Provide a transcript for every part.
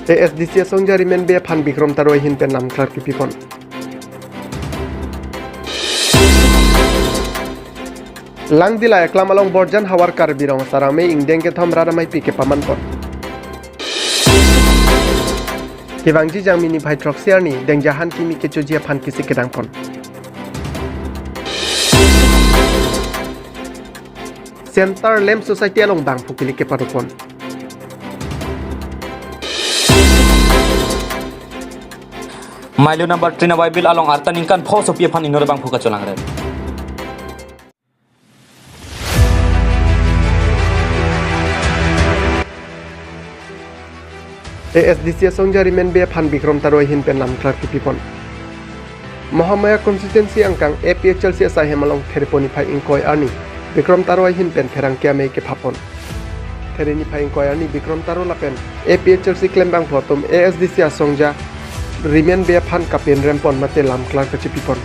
ASDC songja rimen be phan Bikram Taro hin pen nam klar ki pipon lang dila eklam along borjan hawar kar birong sarame ingdeng ke thom rada mai pike paman pon kibangji jangmini bhai troxiar ni dengjahan kimi ke chojia phan kisi kedang pon Center Lem Society along bang pukili ke parupon Milo number 3 na Bible along artan ingkan pho sopia phan inor bang phuka cholang re ASDC songja rimen be phan Bikram Taro hin pen nam klar ki pipon Mahamaya consistency angkang APHLC sa hemalong theraponi phai ingkoi ani Bikram Taro hin pen therang kya me ke phapon thereni phai ingkoi ani Bikram Taro lapen APHLC claim bang photom ASDC songja rimen be phan kapen rempon mate lam klar ka chipipon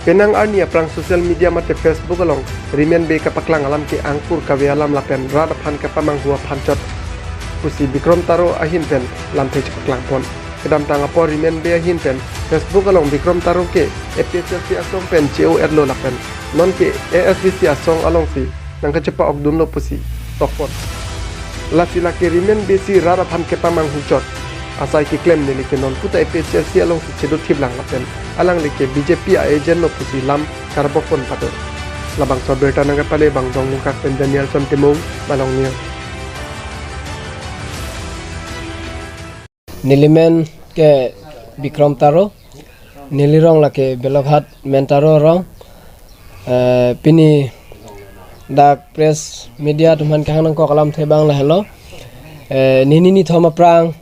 penang arni aprang social media mate Facebook along rimen be ka paklang alam ke angkur ka we alam lapen rad phan ka pamang huwa phanchot pusi Bikram Taro ahin pen lam thei paklang pon kedam tang apo rimen be ahin pen Facebook along Bikram Taro ke APHLC asong pen cheo erlo lapen non ke ASDC asong along si nang ka chepa okdun lo pusi tokpon la sila ke rimen be si rad phan ke pamang huchot asai ki claim ni like non puta APHLC along si chedo thiblang lapen alang like BJP a agent no pusi lam karbopon pato labang so berta nang pale bang dong kak pen Daniel son temong balong niya Nilimen ke Bikram Taro nilirong lake beloghat mentaro rong pini dak press media tuman kahang ko kalam thebang la hello nini thoma prang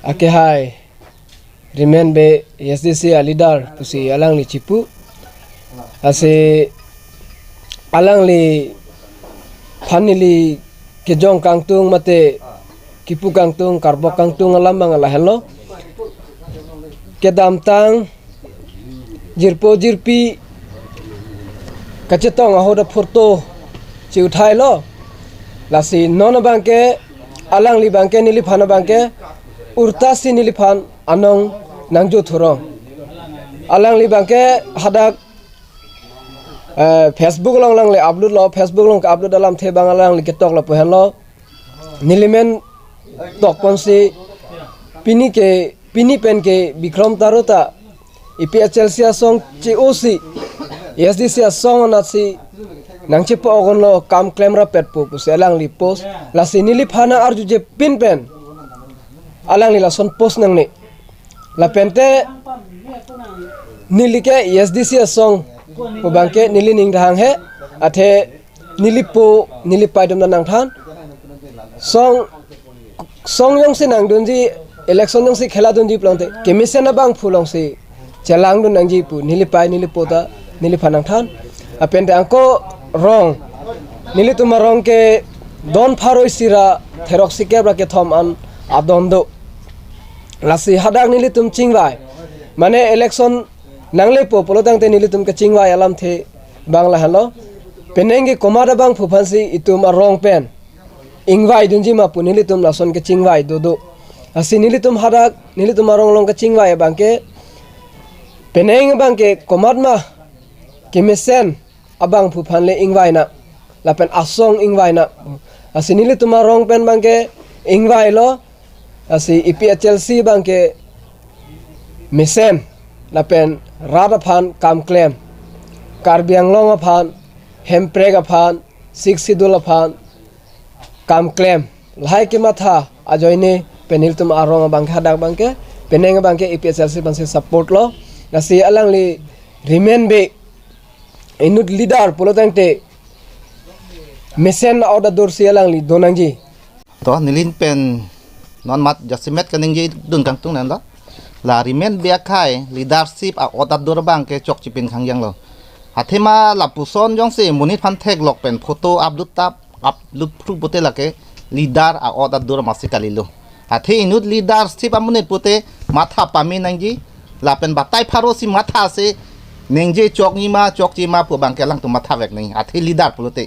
ake hai rimen be SDC leader pusi alang li chipu ase alang li phanili ke jong kangtung mate kipu kangtung karbo kangtung alam bang la hello ke damtang jirpo jirpi kacetong ahoda photo ci uthai lo lasi non bangke alang li bangke nili phana bangke urta si nili phan anong nangjo thurong alang li bangke hadak Facebook long lang le upload lo Facebook long ka upload alam the bang alang li ketok lo pohen lo nilimen tok ponsi pini pen ke Bikram Taro ta APHLC song COC SDC song na si nang chepo ogon lo kam claim ra pet pu selang li post la sinili phana arju je pin pen alang li la son post nang ni la pente nili ke SDC song po bangke nili ning dang he athe nili paidom nang than song yong si nang dunji election yong si khela dunji plante kemise na bang phulong si chelang dun nang ji pu nili pota nili phanang than apente angko rong nili tuma rong ke don pharoi sira therok sike bra ke thom an adondo lasi hadak nili tum chingwai mane election nangle po polotang te nili tum ke chingwai alam the bangla halo penenge komada bang phupansi itum rong pen ingwai dunji ma pu nili tum lason ke chingwai dodo asi nili tum hadak nili tum rong long ke chingwai bangke peneng bangke komad ma kimesen abang phupan le ingwai na lapen asong ingwai na asi nili tum rong pen bangke ingwai lo asi APHLC bangke mesen lapen rada phan kam claim karbiang long phan hemprega phan siksidul phan kam claim lai ke matha ajoine penil tum arong bang hadak bangke peneng bangke APHLC bangse support lo nasi alang li remain be inut leader polotangte mesen order dor si alang li donangji to nilin pen non mat jasimet kaning ji dun kang tung nan lo la remain be khai leadership a order dor bang ke chok chipin khang yang lo hathema la puson jong se munit phan thek lok pen photo upload tap upload pru bote lake leader a order dor masikali lo hathe inut leadership amunit pote matha pami nangji lapen batai pharo si matha se nengje chok chi ma pu bangke lang tu matha vek nei athi leader pulote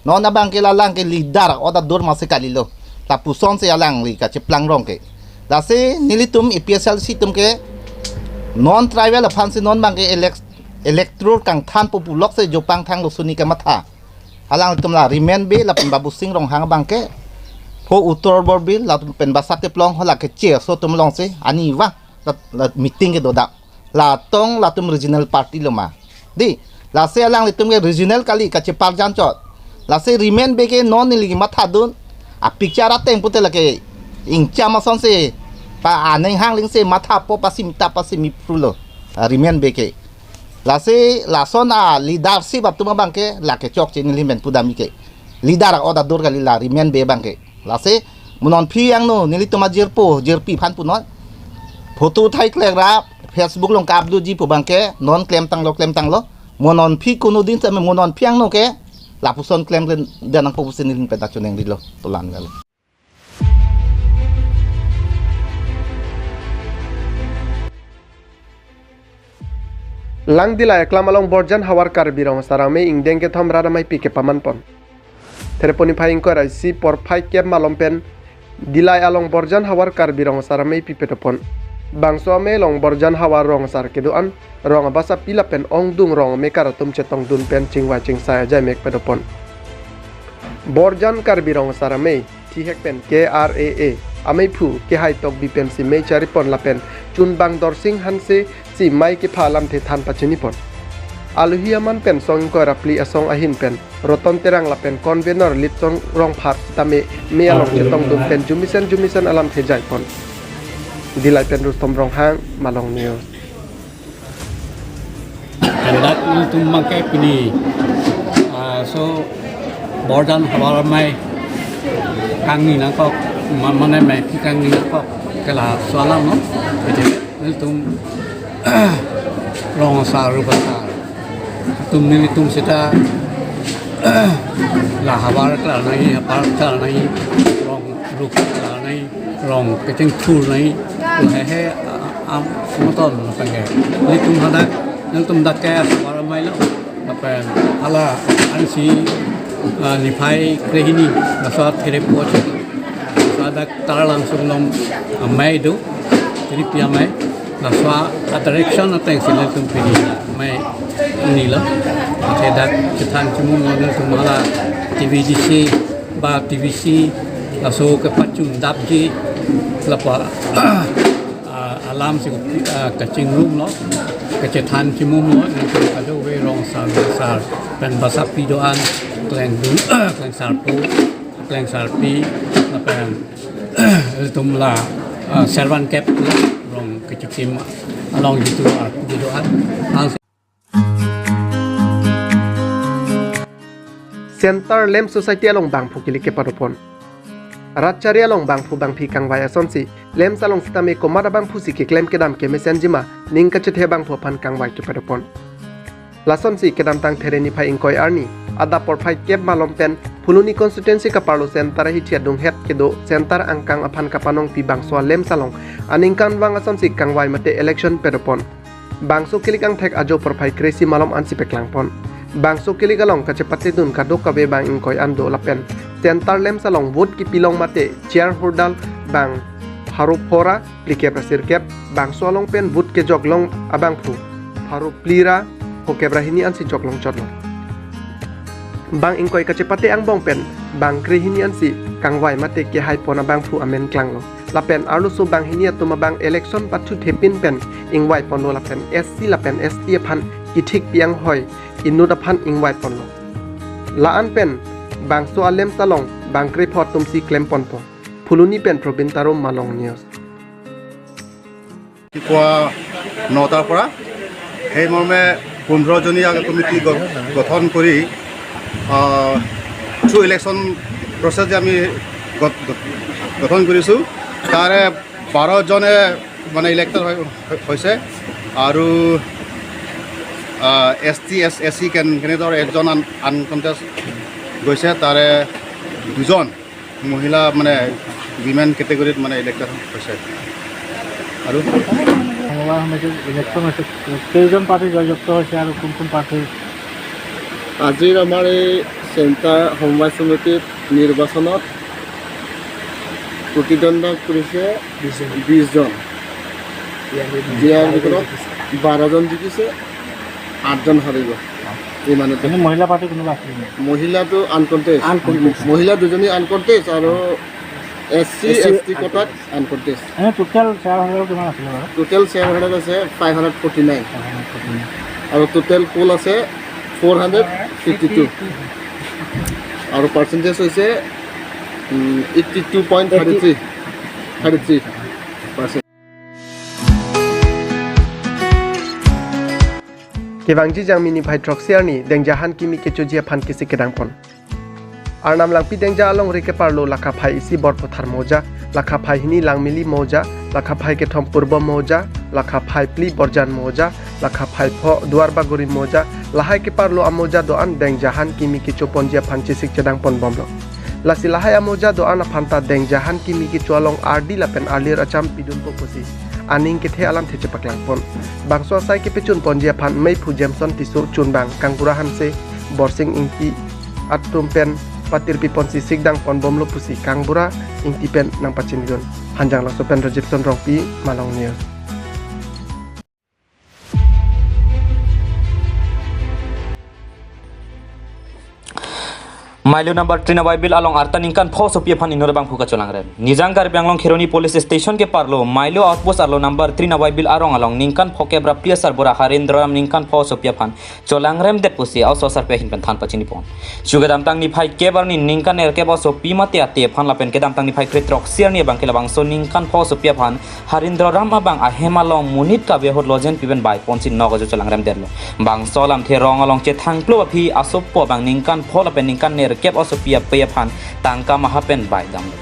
non na bangke la lang ke leader oda dor ma se kalilo lapuson se alang li ka cheplang rong ke lase nilitum EPSL situm ke non tribal aphan se non bang ke electoral kang than populok se jopang thang lo suni ka matha alang tum la remain be la babu sing rong hang bang ke ho utor bor bil la pen basate plong hola ke che so tum long se ani wa la meeting ke doda la tong la tum regional party lo ma di la se alang tum ke regional kali ka che par jan chot la se remain be ke non ni matha dun a picture ateng pute la ke ing chama son se pa aneng hang ling se matha po pasim ta pasim prulo remain be ke la se la son a leadership ap tuma bang ke la ke chok chin limen pudami ke leader oda dur kali la remain be bang ke la se munon phi yang no nili tuma jerpi phan punon photo thai klek ra Facebook long ka abdu ji pu bang ke non claim tang lo munon phi kuno din sa munon phiang no ke la puson claim den ang popusin nilin pedakyon ng dilo tulan gal lang dilay klamalong borjan hawar karbirong sarame ingdeng ke thom radamai pike pamanpon tereponi phaing ko raisi por phai ke malompen dilay along borjan hawar karbirong sarame pipetopon bangso me long borjan hawar rong sar keduan rong basa pilapen ong dung rong mekaratum chetong dun pen chingwa chingsaya jai mek pedopon borjan karbirong sarame thihek pen KRAA amei phu ke hai tok bipen si mei charipon lapen chun bang dor sing hanse si mai ke phalam the than pachini pon aluhiaman pen song ko rapli asong ahin pen roton terang lapen convener litong rong phat tame me along chetong dun pen jumisen alam the jai pon dilai pen rustom rong hang malong news kandat itu makai pini so bordan hawar mai kangi na ko mana mai kangi na ko kala soalam no itu rong saru besar tum sita la hawar kala nai hawar kala nai rong ruk kala nai rong kecing thur nai he am motor pange itu hada tum dakka hawar mai lo apa ala ansi nifai krehini nasat kere poch sada tar langsung nom mai do jadi pia mai naswa direction ateng sila tum pini mai nila sedak cetan cemu ngon tumala TVDC ba TVC laso ke pacung dabji lapa alam si kacing room lo kecetan cemu lo kado we rong sar dan basapi doan kleng sarpi apa tumla servan cap rong kecikim along gitu doan Center Lem Society along bangphu kili ke padopon Ratchari along bangphu bangphi kangwai asonsi lem salong sitame komada bangphu si ke claim kedam ke mesenjima ningka chethe bangphu pan kangwai ke padopon lason si kedam tang thereni phai ingkoi arni ada por phai kep malom pen phuluni constituency ka parlo center hi thiadung het kedo center angkang aphan kapanong pi bangso lem salong aningkan wang asonsi kangwai mate election pedopon bangso kilikang thek ajo por phai kresi malom ansi peklangpon bangso kiligalong kacepate dun kadok kabe bang ingkoi ando lapen center lem salong vote ki pilong mate chair hordal bang harup hora plike prasir kep bangso along pen vote ke joglong abang phu harup plira ho kebrahini ansi joglong chotlong bang ingkoi kacepate ang bong pen bang krihini ansi kangwai mate ke hai pona bang phu amen klanglo lapen arlu su bang hinia tuma bang election pathu thepin pen ingwai pono lapen SC lapen ST phan kithik piang hoi inut aphan ingwai ponlo laan pen bangso alem salong bangkri phot tumsi claim ponpo phuluni pen probin tarom malong news পুৱা 9টাৰ পৰা সেই মৰ্মে 15 জনীয়া committee গঠন কৰি through election process যে আমি গঠন কৰিছোঁ তাৰে 12 জনে মানে ইলেক্টেড হৈছে আৰু ST SC কেনেদৰে একজন আনকণ্টেষ্ট গৈছে তাৰে দুজন মহিলা মানে উইমেন কেটেগৰীত মানে ইলেক্টেড হৈছে আৰু ইলেকশ্যন হৈছে কেইজন প্ৰাৰ্থী জয়যুক্ত হৈছে আৰু কোন প্ৰাৰ্থী আজিৰ আমাৰ এই চেণ্টাৰ সমবায় সমিতিত নিৰ্বাচনত প্ৰতিদ্বন্দ্বিতা কৰিছে 20 জন। ইয়াৰ ভিতৰত 12 জন জিকিছে, 8 জন হাৰিব। এই মানুহটো এনে মহিলা পাৰ্টি কোনোবা আছিল নেকি? মহিলাটো আনকণ্টেষ্ট, মহিলা দুজনী আনকণ্টেষ্ট আৰু SC ST কোটাত আনকণ্টেষ্ট। এনে টোটেল শ্বেয়াৰ হোল্ডাৰ কিমান আছিলে বাৰু? টোটেল শ্বেয়াৰ হোল্ডাৰ আছে 549 আৰু টোটেল পোল আছে 452 আৰু পাৰ্চেণ্টেজ হৈছে 82.33%। Kebangji jang mini phai troxiar ni dengjahan kimi kechojia phan kisi kedangpon. Arnam langpi dengja along rike parlo lakha phai isi bor pothar moja, lakha phai hini langmili moja, lakha phai ke thom purba moja, lakha phai pli borjan moja, lakha phai pho duar baguri moja, lahai ke parlo amoja doan dengjahan kimi kechoponjia phan kisik kedangpon bomlo. Lasi lahai amoja doan aphanta dengjahan kimi kechualong ardi lapen alir acham pidun poposi. Aning ke the alam thece paklangpon bangso sai ke pechun ponjia phan mei phu Jameson tisu chunbang kangpurahan se borsing ingti atum pen patir pipon si sigdang pon bomlo pusi kangbura ingti pen nang pachinjon hanjang laso pen Rajipson Rongpi Malong News. Mailu number 3 Bill along Artaningkan Pho Sopia Pan Inor Bang Phuka Cholangrem. Nizangkar Banglong Khironi Police Station ke parlo Mailu outpost arlo number 3 Bill arong along Ningkan Pho ke Brapria Sarbora Harindram Ningkan Pho Sopia Pan Cholangrem det pusi au sosar pe hin pen than pachini pon. Sugadam tang ni phai ke bar ni Ningkan er ke ba Sopi mate ate phan lapen ke dam tang ni phai kretrok siar ni bang ke labang so Ningkan Pho Sopia Pan Harindram abang a hemalong munit ka behot lojen piben bai ponsin nogo Cholangrem derlo. Bang solam the rong along che thangplo phi asoppo bang Ningkan Pho lapen Ningkan ner kep osopia peyapan tangka mahapen bai gamlo.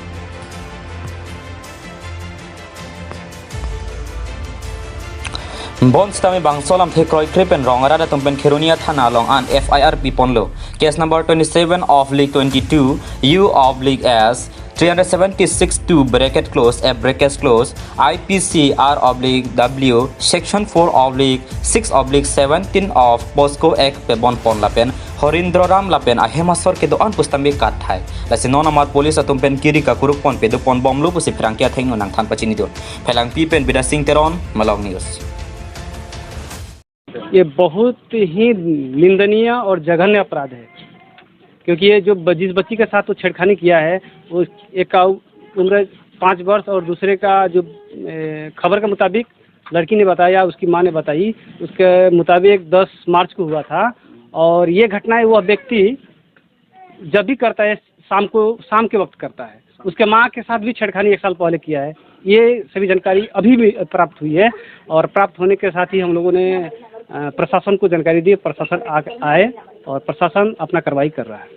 Bon stami bang solam the kroi krepen rongara da tumpen Khironia thana long an FIR piponlo. Case number 27/22 U/S 376-2 bracket close F bracket close IPC R/W section 4/6/17 of Posco Act pe bon pon lapen Horindro Ram lapen ahemasor ke doan pustambi kat thai lasino namat police atum pen kiri ka kuruk pon pe do pon bom lu pusi frangkia theng nang than pachini do phelang pi pen bida sing teron Malong News। ये बहुत ही निंदनीय और जघन्य अपराध है, क्योंकि ये जो जिस बच्ची के साथ तो छेड़खानी किया है वो एक का उम्र 5 वर्ष और दूसरे का जो खबर के मुताबिक लड़की ने बताया, उसकी मां ने बताई, उसके मुताबिक 10 मार्च को हुआ था। और ये घटनाएं वह व्यक्ति जब भी करता है शाम के वक्त करता है। उसके मां के साथ भी छेड़खानी 1 साल पहले किया है। ये सभी जानकारी अभी भी प्राप्त हुई है और प्राप्त होने के साथ ही हम लोगों ने प्रशासन को जानकारी दी। प्रशासन आए और प्रशासन अपना कार्रवाई कर रहा है।